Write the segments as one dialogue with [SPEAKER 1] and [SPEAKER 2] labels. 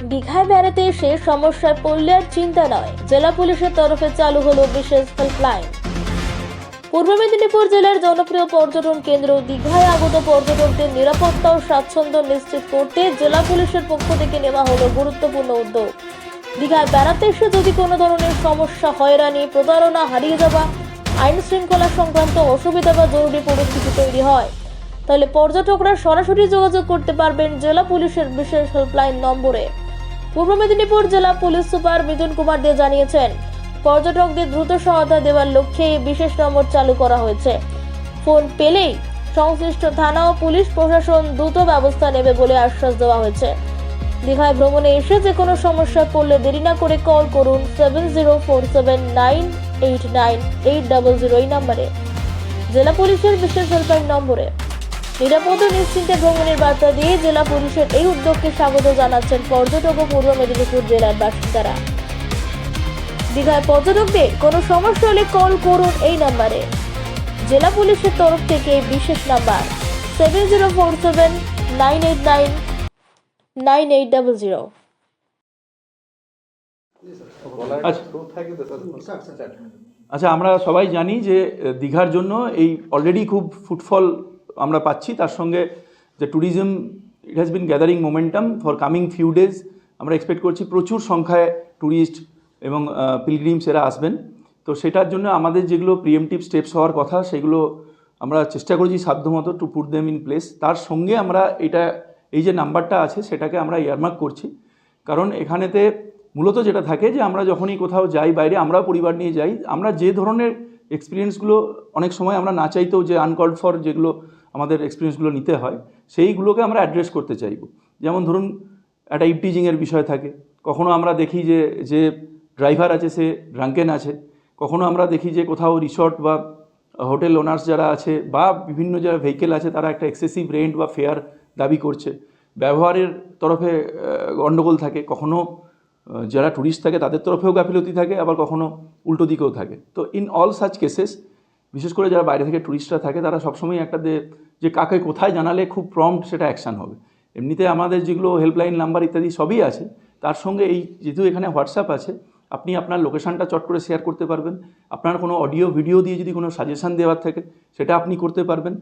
[SPEAKER 1] দীঘায় বেড়াতে এসে সমস্যায় পড়লে আর চিন্তা নয়, জেলা পুলিশের তরফে চালু হলো বিশেষ হেল্পলাইন। পূর্ব মেদিনীপুর জেলার জনপ্রিয় পর্যটন কেন্দ্র দীঘায় আগত পর্যটকদের নিরাপত্তা ও স্বাচ্ছন্দ্য নিশ্চিত করতে জেলা পুলিশের পক্ষ থেকে নেওয়া হলো গুরুত্বপূর্ণ উদ্যোগ। দীঘায় বেড়াতে এসে যদি কোনো ধরনের সমস্যা, হয়রানি, প্রতারণা, হারিয়ে যাওয়া, আইন শৃঙ্খলা সংক্রান্ত অসুবিধা বা জরুরি পরিস্থিতি তৈরি হয়, তাহলে পর্যটকরা সরাসরি যোগাযোগ করতে পারবেন জেলা পুলিশের বিশেষ হেল্পলাইন নম্বরে। পূর্ব মেদিনীপুর জেলা পুলিশ সুপার মিথুন কুমার দে জানিয়েছেন, পর্যটকদের দ্রুত সহায়তা দেওয়ার লক্ষ্যে এই বিশেষ নম্বর চালু করা হয়েছে। ফোন পেলেই সংশ্লিষ্ট থানা ও পুলিশ প্রশাসন দ্রুত ব্যবস্থা নেবে বলে আশ্বাস দেওয়া হয়েছে। দীঘায় ভ্রমণে এসে যে কোনো সমস্যায় পড়লে দেরি না করে কল করুন 7047989800 এই নম্বরে, জেলা পুলিশের বিশেষ হেল্পলাইন নম্বরে। নিরাপদ ও নিশ্চিন্তে ভ্রমণের বার্তা দিয়ে জেলা পুলিশের এই উদ্যোগকে স্বাগত জানাচ্ছেন পর্যটক ও পূর্ব মেদিনীপুর জেলার বাসিন্দারা। দীঘায় পর্যটকদের কোনো সমস্যা হলে কল করুন এই নম্বরে। জেলা পুলিশের তরফ থেকে বিশেষ নাম্বার 704798998800।
[SPEAKER 2] আচ্ছা, আমরা সবাই জানি যে দীঘার জন্য এই অলরেডি খুব ফুটফল আমরা পাচ্ছি। তার সঙ্গে যে tourism, it has been gathering momentum for coming few days. আমরা এক্সপেক্ট করছি প্রচুর সংখ্যায় ট্যুরিস্ট এবং পিলগ্রিমস এরা আসবেন। তো সেটার জন্য আমাদের যেগুলো প্রিএমটিভ স্টেপস হওয়ার কথা সেগুলো আমরা চেষ্টা করেছি সাধ্যমতো to put them in place. তার সঙ্গে আমরা এই যে নাম্বারটা আছে সেটাকে আমরা ইয়ারমার্ক করছি, কারণ এখানেতে মূলত যেটা থাকে যে আমরা যখনই কোথাও যাই বাইরে, আমরাও পরিবার নিয়ে যাই, আমরা যে ধরনের এক্সপিরিয়েন্সগুলো অনেক সময় আমরা না চাইতেও যে আনকল্ড ফর যেগুলো আমাদের এক্সপিরিয়েন্সগুলো নিতে হয় সেইগুলোকে আমরা অ্যাড্রেস করতে চাইব। যেমন ধরুন একটা ইভটিজিংয়ের বিষয় থাকে, কখনো আমরা দেখি যে ড্রাইভার আছে সে ড্রাঙ্কেন আছে, কখনো আমরা দেখি যে কোথাও রিসর্ট বা হোটেল ওনার্স যারা আছে বা বিভিন্ন যারা ভেহিকেল আছে তারা একটা এক্সেসিভ রেন্ট বা ফেয়ার দাবি করছে, ব্যবহারের তরফে গণ্ডগোল থাকে, কখনো যারা ট্যুরিস্ট থাকে তাদের তরফেও গাফিলতি থাকে, আবার কখনো উল্টো দিকেও থাকে। তো ইন অল সাচ কেসেস, বিশেষ করে যারা বাইরে থেকে ট্যুরিস্টরা থাকে তারা সবসময় একটা যে কাকে কোথায় জানালে খুব প্রম্পট সেটা অ্যাকশান হবে। এমনিতে আমাদের যেগুলো হেল্পলাইন নাম্বার ইত্যাদি সবই আছে, তার সঙ্গে এই যেহেতু এখানে হোয়াটসঅ্যাপ আছে, আপনি আপনার লোকেশানটা চট করে শেয়ার করতে পারবেন। আপনার কোনো অডিও ভিডিও দিয়ে যদি কোনো সাজেশান দেওয়ার থাকে সেটা আপনি করতে পারবেন।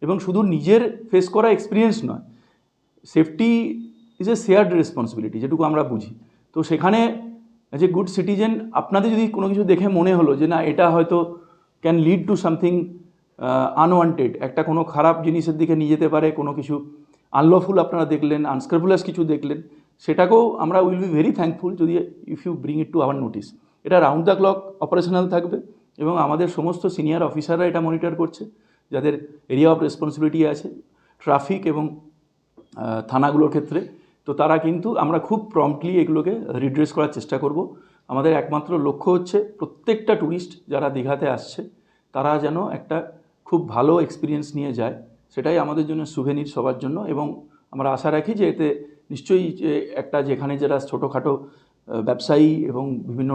[SPEAKER 2] এবং শুধু নিজের ফেস করা এক্সপিরিয়েন্স নয়, safety is a shared responsibility, যেটুকু আমরা বুঝি। তো সেখানে অ্যাজ এ গুড সিটিজেন আপনাদের যদি কোনো কিছু দেখে মনে হলো যে না এটা হয়তো can lead to something unwanted, একটা কোনো খারাপ জিনিসের দিকে নিয়ে যেতে পারে, কোনো কিছু আনলফুল আপনারা দেখলেন, আনস্ক্রুপুলাস কিছু দেখলেন, সেটাকেও আমরা উইল বি ভেরি থ্যাঙ্কফুল যদি if you bring it to our notice. এটা রাউন্ড দ্য ক্লক অপারেশনাল থাকবে এবং আমাদের সমস্ত সিনিয়র অফিসাররা এটা মনিটর করছে, যাদের এরিয়া অফ রেসপন্সিবিলিটি আছে ট্রাফিক এবং থানাগুলোর ক্ষেত্রে। তো তারা কিন্তু আমরা খুব প্রম্পটলি এগুলোকে রিড্রেস করার চেষ্টা করব। আমাদের একমাত্র লক্ষ্য হচ্ছে প্রত্যেকটা ট্যুরিস্ট যারা দীঘাতে আসছে তারা যেন একটা খুব ভালো এক্সপিরিয়েন্স নিয়ে যায়, সেটাই আমাদের জন্য সুভেনির সবার জন্য। এবং আমরা আশা রাখি যে এতে নিশ্চয়ই যে একটা যেখানে যারা ছোটোখাটো ব্যবসায়ী এবং বিভিন্ন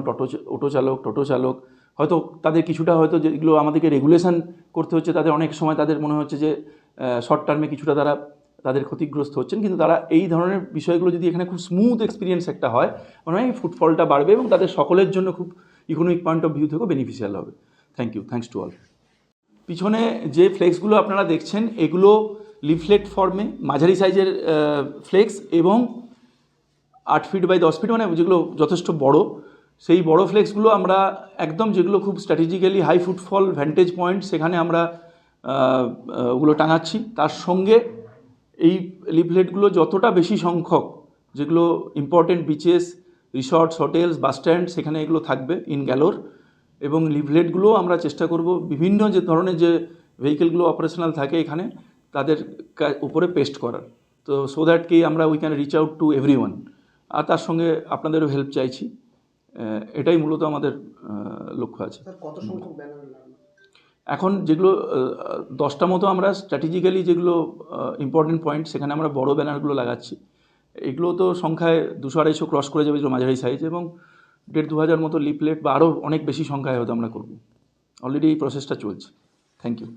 [SPEAKER 2] টোটো চালক হয়তো তাদের কিছুটা হয়তো যেগুলো আমাদেরকে রেগুলেশন করতে হচ্ছে, তাদের অনেক সময় তাদের মনে হচ্ছে যে শর্ট টার্মে কিছুটা তাদের ক্ষতিগ্রস্ত হচ্ছেন, কিন্তু তারা এই ধরনের বিষয়গুলো যদি এখানে খুব স্মুথ এক্সপিরিয়েন্স একটা হয়, মনে হয় ফুটফলটা বাড়বে এবং তাদের সকলের জন্য খুব ইকোনমিক পয়েন্ট অফ ভিউ থেকেও বেনিফিশিয়াল হবে। Thank you, thanks to all. পিছনে যে ফ্লেক্সগুলো আপনারা দেখছেন এগুলো লিফলেট ফর্মে মাঝারি সাইজের ফ্লেক্স এবং 8 ফিট বাই 10 ফিট, মানে যেগুলো যথেষ্ট বড়, সেই বড় ফ্লেক্সগুলো আমরা একদম যেগুলো খুব strategically high footfall vantage point সেখানে আমরা ওগুলো টাঙাচ্ছি। তার সঙ্গে এই লিফলেটগুলো যতটা বেশি সংখ্যক যেগুলো important bitches, resorts, hotels, bus stand সেখানে এগুলো থাকবে ইন গ্যালোর। এবং লিফলেটগুলো আমরা চেষ্টা করব বিভিন্ন যে ধরনের যে ভেহিকেলগুলো অপারেশনাল থাকে এখানে তাদের উপরে পেস্ট করার, তো সো দ্যাট কি আমরা we can reach out to everyone. আর তার সঙ্গে আপনাদেরও হেল্প চাইছি, এটাই মূলত আমাদের লক্ষ্য আছে। এখন যেগুলো 10টা মতো আমরা স্ট্র্যাটেজিক্যালি যেগুলো ইম্পর্টেন্ট পয়েন্ট সেখানে আমরা বড় ব্যানারগুলো লাগাচ্ছি। এগুলো তো সংখ্যায় 200-250 ক্রস করে যাবে, যেগুলো মাঝারি সাইজ, এবং 1,500-2,000 মতো লিফলেট বা আরও অনেক বেশি সংখ্যায় হয়তো আমরা করব। অলরেডি এই প্রসেসটা চলছে। Thank you.